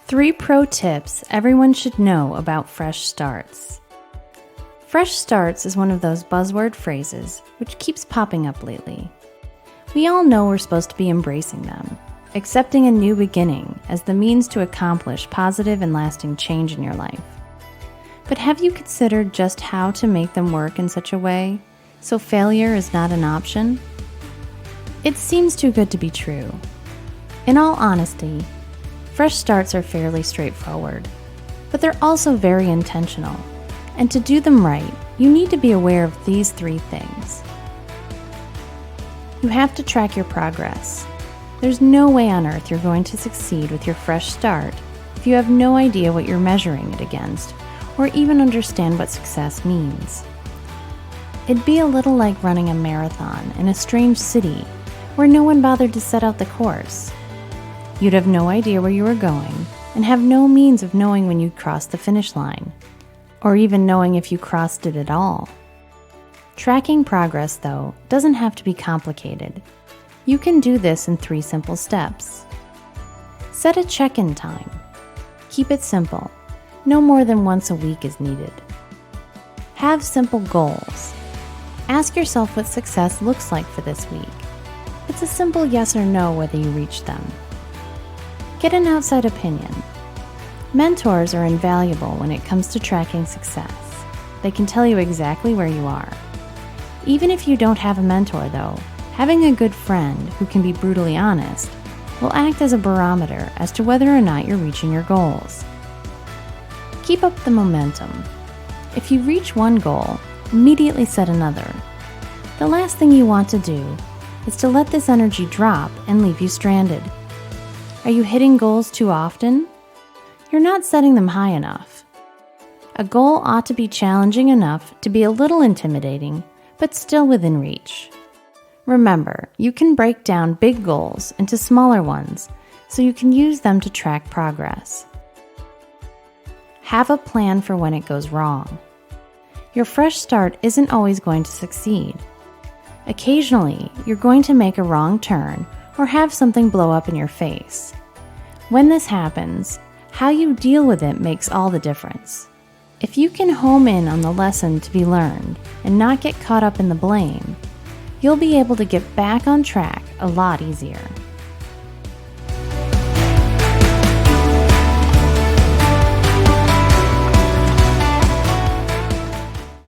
3 pro tips everyone should know about fresh starts. Fresh starts is one of those buzzword phrases which keeps popping up lately. We all know we're supposed to be embracing them, accepting a new beginning as the means to accomplish positive and lasting change in your life. But have you considered just how to make them work in such a way so failure is not an option? It seems too good to be true. In all honesty, fresh starts are fairly straightforward, but they're also very intentional. And to do them right, you need to be aware of these 3 things. You have to track your progress. There's no way on earth you're going to succeed with your fresh start if you have no idea what you're measuring it against, or even understand what success means. It'd be a little like running a marathon in a strange city where no one bothered to set out the course. You'd have no idea where you were going and have no means of knowing when you'd cross the finish line, or even knowing if you crossed it at all. Tracking progress, though, doesn't have to be complicated. You can do this in 3 simple steps. Set a check-in time. Keep it simple. No more than once a week is needed. Have simple goals. Ask yourself what success looks like for this week. It's a simple yes or no whether you reach them. Get an outside opinion. Mentors are invaluable when it comes to tracking success. They can tell you exactly where you are. Even if you don't have a mentor, though, having a good friend who can be brutally honest will act as a barometer as to whether or not you're reaching your goals. Keep up the momentum. If you reach one goal, immediately set another. The last thing you want to do is to let this energy drop and leave you stranded. Are you hitting goals too often? You're not setting them high enough. A goal ought to be challenging enough to be a little intimidating, but still within reach. Remember, you can break down big goals into smaller ones so you can use them to track progress. Have a plan for when it goes wrong. Your fresh start isn't always going to succeed. Occasionally, you're going to make a wrong turn or have something blow up in your face. When this happens, how you deal with it makes all the difference. If you can home in on the lesson to be learned and not get caught up in the blame, you'll be able to get back on track a lot easier.